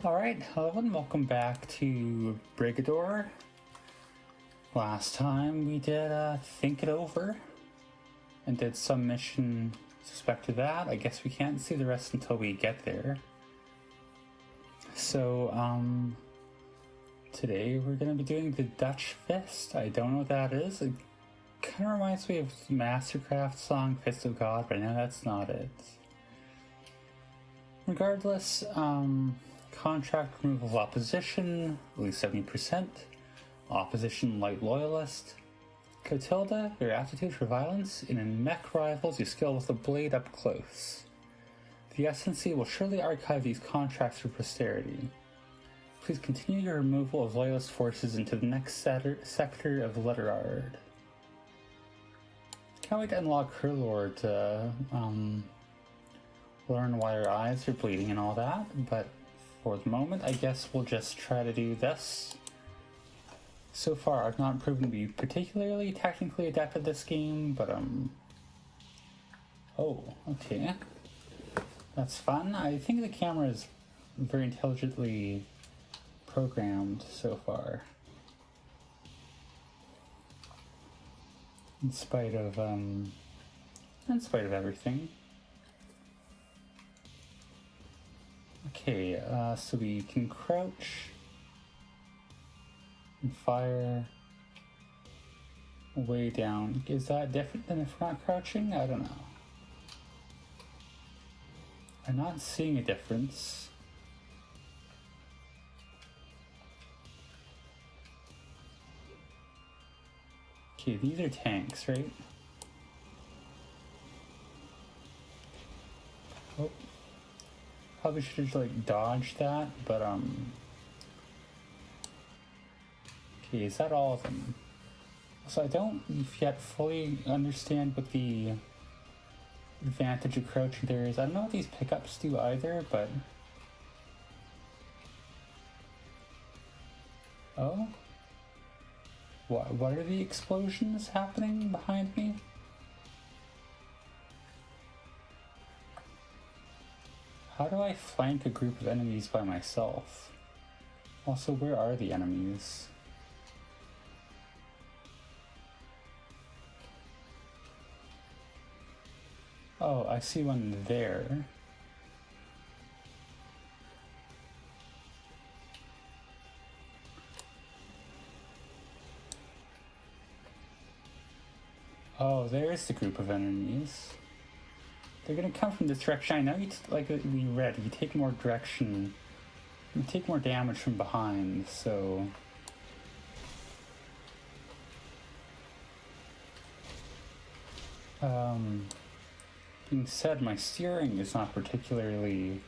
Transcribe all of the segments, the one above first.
Alright, hello and welcome back to Brigador. Last time we did Think It Over and did some mission suspect to that. I guess we can't see the rest until we get there. So, today we're going to be doing the Dutch Fist. I don't know what that is. It kind of reminds me of Mastercraft's song Fist of God, but I know that's not it. Regardless, contract removal of opposition, at least 70%. Opposition light loyalist. Cotilda, your aptitude for violence. In mech rivals, you skill with the blade up close. The SNC will surely archive these contracts for posterity. Please continue your removal of loyalist forces into the next sector of Letterard. Can't wait to unlock her lore to learn why her eyes are bleeding and all that, but for the moment, I guess we'll just try to do this. So far, I've not proven to be particularly technically adept at this game, but oh, okay. That's fun. I think the camera is very intelligently programmed so far. In spite of everything. Okay, so we can crouch and fire way down. Is that different than if we're not crouching? I don't know. I'm not seeing a difference. Okay, these are tanks, right? Oh. Probably should have like dodged that, but okay, is that all of them? So I don't yet fully understand what the advantage of crouching there is. I don't know what these pickups do either, but oh, what are the explosions happening behind me? How do I flank a group of enemies by myself? Also, where are the enemies? Oh, I see one there. Oh, there's the group of enemies. They're gonna come from this direction. I know like we read, you take more direction, you take more damage from behind, so being said, my steering is not particularly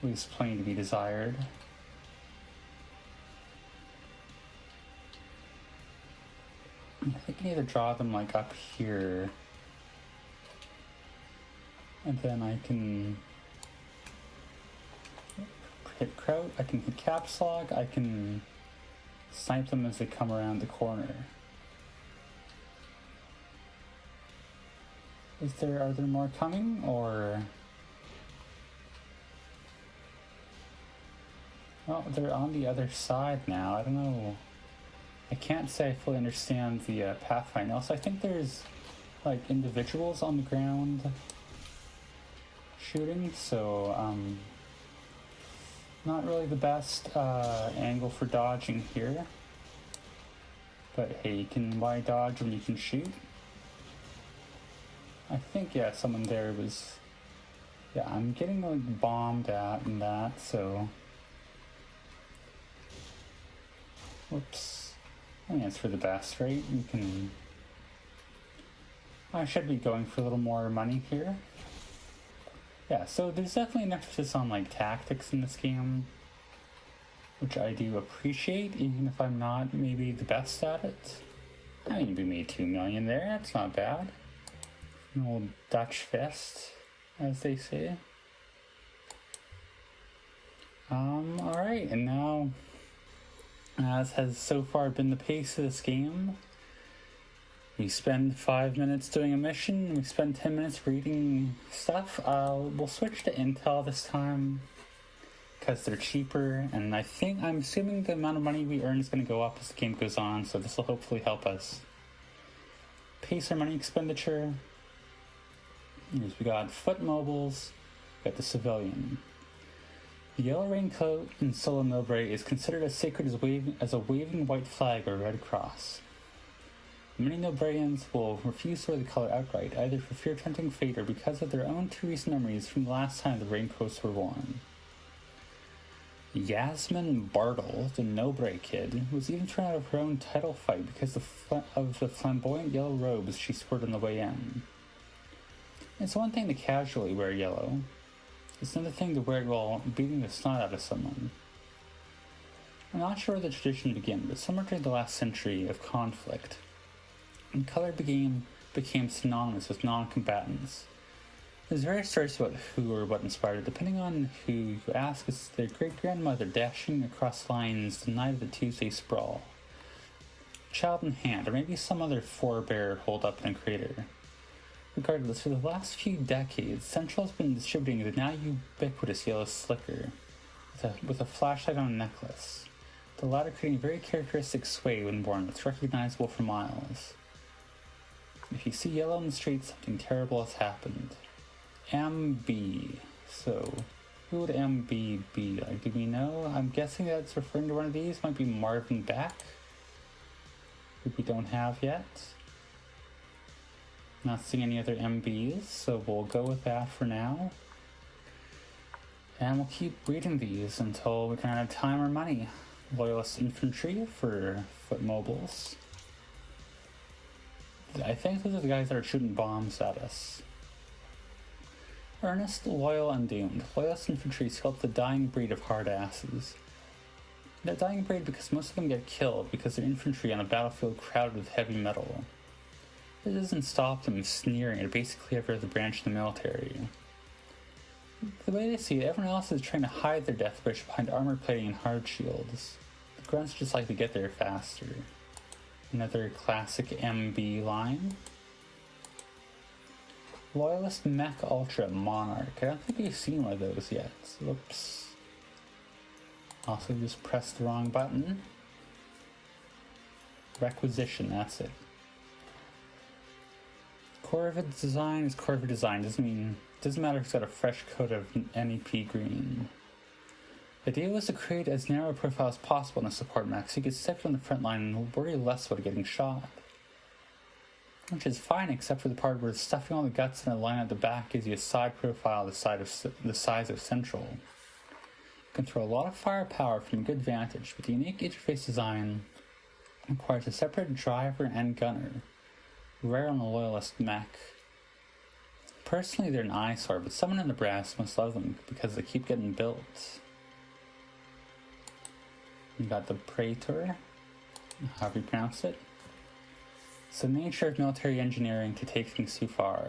leaves plenty to be desired. I think I need to draw them like up here. And then I can hit crouch, I can hit caps lock, I can snipe them as they come around the corner. Are there more coming, or? Oh, they're on the other side now. I don't know. I can't say I fully understand the pathfinder. Also, I think there's like individuals on the ground shooting, so not really the best angle for dodging here, but hey, you can why dodge when you can shoot? I think, yeah, someone there was, yeah, I'm getting like bombed at and that, so whoops. I think that's for the best, right? You can, I should be going for a little more money here. Yeah, so there's definitely an emphasis on like tactics in this game, which I do appreciate, even if I'm not maybe the best at it. I mean, we made 2 million there, that's not bad. An old Dutch Fist, as they say. Alright, and now, as has so far been the pace of this game, we spend 5 minutes doing a mission, we spend 10 minutes reading stuff. We'll switch to intel this time. because they're cheaper, and I'm assuming the amount of money we earn is going to go up as the game goes on, so this will hopefully help us pace our money expenditure. We got foot mobiles, we got the civilian. The yellow raincoat in Solo Nobre is considered as sacred as a waving white flag or red cross. Many Nobrians will refuse to wear the color outright, either for fear of tempting fate or because of their own too recent memories from the last time the raincoats were worn. Yasmin Bartle, the Nobre kid, was even thrown out of her own title fight because of the flamboyant yellow robes she sported on the way in. It's one thing to casually wear yellow. It's another thing to wear it while beating the snot out of someone. I'm not sure where the tradition began, but somewhere during the last century of conflict, and color became synonymous with non-combatants. There's various stories about who or what inspired it, depending on who you ask. Is their great-grandmother dashing across lines the night of the Tuesday sprawl, child in hand, or maybe some other forebear holed up in a crater. Regardless, for the last few decades, Central has been distributing the now ubiquitous yellow slicker with a flashlight on a necklace, the latter creating a very characteristic sway when worn that's recognizable for miles. If you see yellow in the street, something terrible has happened. MB. So, who would MB be? Like, do we know? I'm guessing that's referring to one of these. Might be Marvin Beck, who we don't have yet. Not seeing any other MBs, so we'll go with that for now. And we'll keep reading these until we can have time or money. Loyalist Infantry for foot mobiles. I think those are the guys that are shooting bombs at us. Earnest, loyal, and doomed. Loyalist infantry sculpt the dying breed of hard asses. They're dying breed because most of them get killed because they're infantry on a battlefield crowded with heavy metal. This doesn't stop them sneering at basically every other branch of the military. The way they see it, everyone else is trying to hide their death wish behind armor plating and hard shields. The grunts just like to get there faster. Another classic MB line. Loyalist Mech Ultra Monarch. I don't think we've seen one of those yet. Whoops. Also just pressed the wrong button. Requisition, that's it. Corvid design is Corvid design. Doesn't matter if it's got a fresh coat of NEP green. The idea was to create as narrow a profile as possible in a support mech so you could step on the front line and worry less about getting shot. Which is fine except for the part where stuffing all the guts in a line at the back gives you a side profile the size of Central. You can throw a lot of firepower from a good vantage, but the unique interface design requires a separate driver and gunner, rare on a Loyalist mech. Personally, they're an eyesore, but someone in the brass must love them because they keep getting built. You got the Praetor, however you pronounce it. It's the nature of military engineering to take things too far.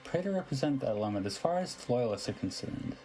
The Praetor represent that limit as far as the Loyalists are concerned.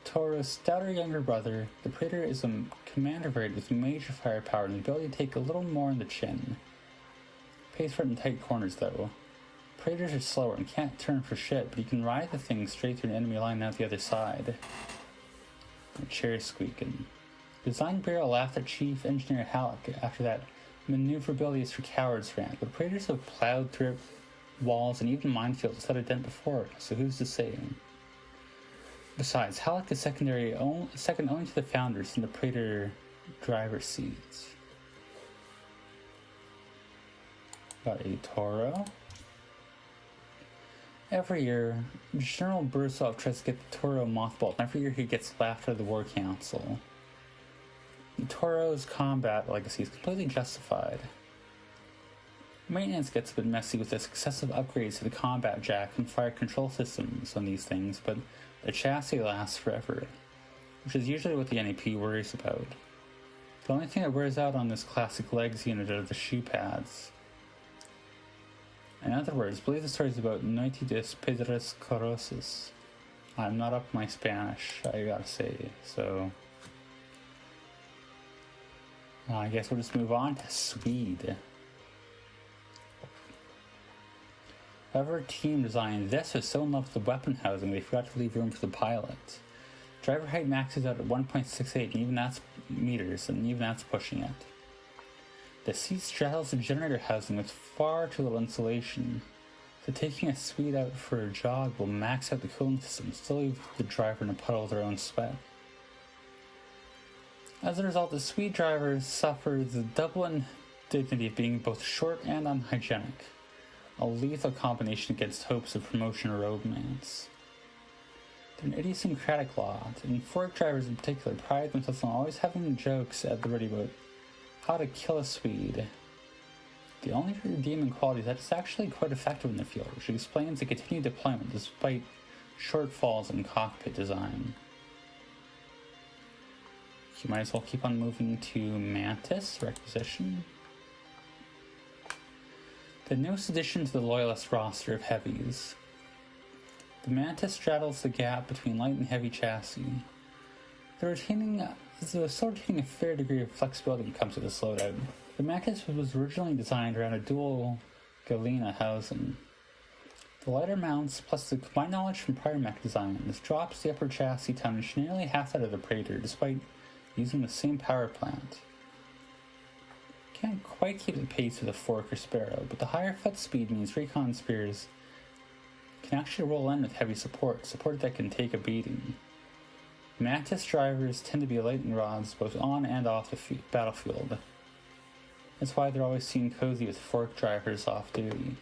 Toro's stouter younger brother, the Praetor is a commander grade with major firepower and the ability to take a little more in the chin. Pays for it in tight corners though. Praetors are slower and can't turn for shit, but you can ride the thing straight through an enemy line and out the other side. A chair squeaking. Design Bureau laughed at Chief Engineer Halleck after that maneuverability is for cowards rant, but Praetors have plowed through walls and even minefields without a dent before, so who's to say? Besides, Halleck is second only to the founders in the Praetor driver's seats. Got a Toro. Every year, General Bursov tries to get the Toro mothballed, and every year he gets laughed out of the War Council. The Toro's combat legacy is completely justified. Maintenance gets a bit messy with the successive upgrades to the combat jack and fire control systems on these things, but the chassis lasts forever, which is usually what the NEP worries about. The only thing that wears out on this classic legs unit are the shoe pads. In other words, believe the stories about Noite des Pedras Corrosas. I'm not up my Spanish, I gotta say, so I guess we'll just move on to Swede. Whoever team designed this was so in love with the weapon housing they forgot to leave room for the pilot. Driver height maxes out at 1.68 meters, and even that's pushing it. The seat straddles the generator housing with far too little insulation, so taking a Swede out for a jog will max out the cooling system, still leave the driver in a puddle of their own sweat. As a result, the Swede drivers suffer the double indignity of being both short and unhygienic, a lethal combination against hopes of promotion or romance. They're an idiosyncratic lot, and fork drivers in particular pride themselves on always having jokes at the ready about how to kill a Swede. The only redeeming quality is that it's actually quite effective in the field, which explains the continued deployment despite shortfalls in cockpit design. You might as well keep on moving to Mantis, Requisition. The newest addition to the Loyalist roster of heavies. The Mantis straddles the gap between light and heavy chassis. They're still retaining a fair degree of flexibility when it comes to this loadout. The Mantis was originally designed around a dual galena housing. The lighter mounts, plus the combined knowledge from prior mech designs, drops the upper chassis tonnage nearly half that of the Praetor, despite using the same power plant. Can't quite keep the pace with a Fork or Sparrow, but the higher foot speed means recon spears can actually roll in with heavy support that can take a beating. Mantis drivers tend to be lightning rods both on and off the battlefield. That's why they're always seen cozy with Fork drivers off duty.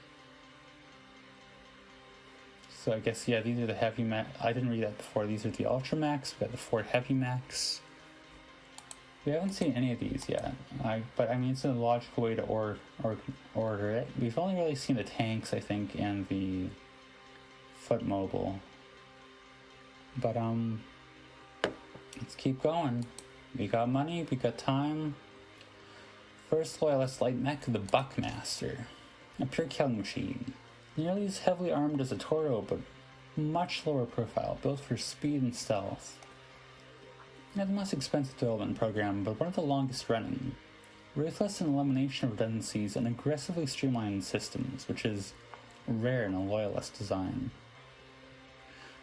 So I guess, yeah, these are the heavy mech. I didn't read that before. These are the Ultra Mechs. We got the Ford Heavy Mechs. We haven't seen any of these yet, but I mean, it's a logical way to order it. We've only really seen the tanks, I think, and the foot mobile. But, let's keep going. We got money, we got time. First Loyalist light mech, the Buckmaster. A pure killing machine. Nearly as heavily armed as a Toro, but much lower profile, built for speed and stealth. Not the most expensive development program, but one of the longest running. Ruthless in elimination of redundancies and aggressively streamlined systems, which is rare in a Loyalist design.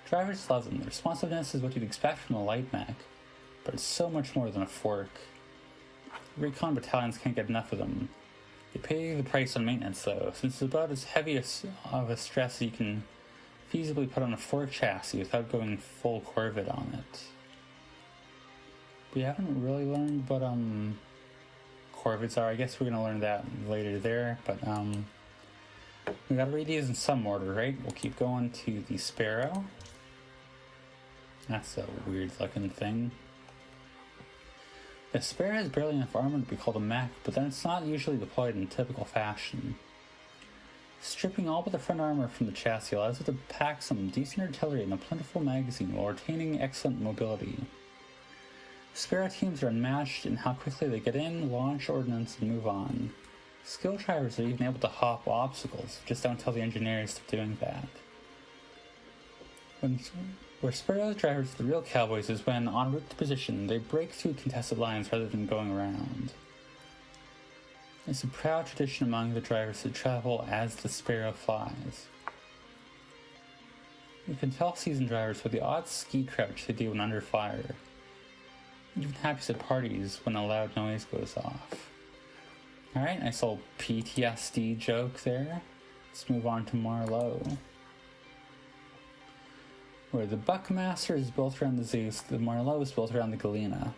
Drivers love them. The responsiveness is what you'd expect from a light mech, but it's so much more than a fork. Recon battalions can't get enough of them. They pay the price on maintenance though, since it's about as heavy of a stress as you can feasibly put on a fork chassis without going full Corvette on it. We haven't really learned what Corvettes are. I guess we're going to learn that later there, but we got to read these in some order, right? We'll keep going to the Sparrow. That's a weird looking thing. The Sparrow has barely enough armor to be called a mech, but then it's not usually deployed in typical fashion. Stripping all but the front armor from the chassis allows it to pack some decent artillery and a plentiful magazine while retaining excellent mobility. Sparrow teams are unmatched in how quickly they get in, launch ordnance, and move on. Skill drivers are even able to hop obstacles, just don't tell the engineers they're doing that. Where Sparrow's drivers are the real cowboys is when, en route to position, they break through contested lines rather than going around. It's a proud tradition among the drivers to travel as the Sparrow flies. You can tell seasoned drivers with the odd ski crouch they do when under fire. Even happy at parties when a loud noise goes off. Alright, nice little PTSD joke there. Let's move on to Marlowe. Where the Buckmaster is built around the Zeus, the Marlowe is built around the Galena.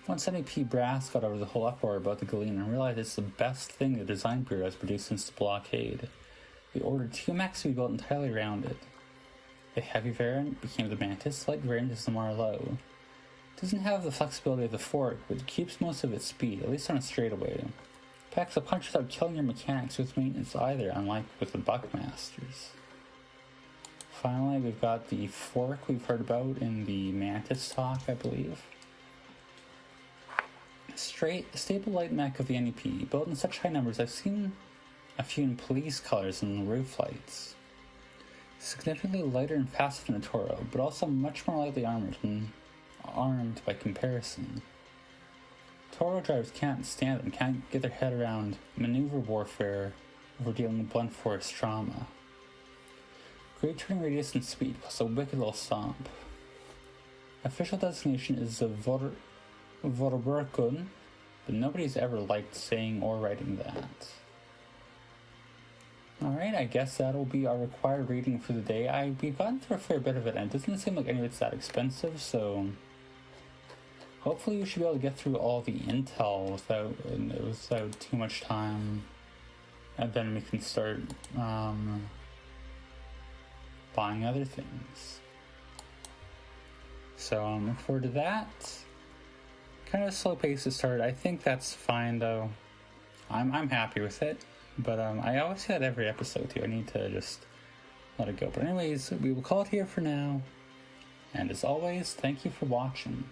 Once NAP Brass got over the whole uproar about the Galena and realized it's the best thing the design bureau has produced since the blockade, they ordered 2 mechs to be built entirely around it. The heavy variant became the Mantis, light variant is the Marlowe. It doesn't have the flexibility of the Fork, but it keeps most of its speed, at least on a straightaway. Packs a punch without killing your mechanics with maintenance either, unlike with the Buckmasters. Finally, we've got the Fork we've heard about in the Mantis talk, I believe. Stable light mech of the NEP, built in such high numbers I've seen a few in police colors and roof lights. Significantly lighter and faster than a Toro, but also much more lightly armed by comparison. Toro drivers can't stand it and can't get their head around maneuver warfare over dealing with blunt force trauma. Great turning radius and speed, plus a wicked little stomp. Official designation is Vorburkun, but nobody's ever liked saying or writing that. Alright, I guess that'll be our required reading for the day. We've gotten through a fair bit of it, and it doesn't seem like any of it's that expensive, so hopefully we should be able to get through all the intel without too much time, and then we can start buying other things. So I'm looking forward to that. Kind of a slow pace to start. I think that's fine though. I'm happy with it. But I always say that every episode too. I need to just let it go. But anyways, we will call it here for now. And as always, thank you for watching.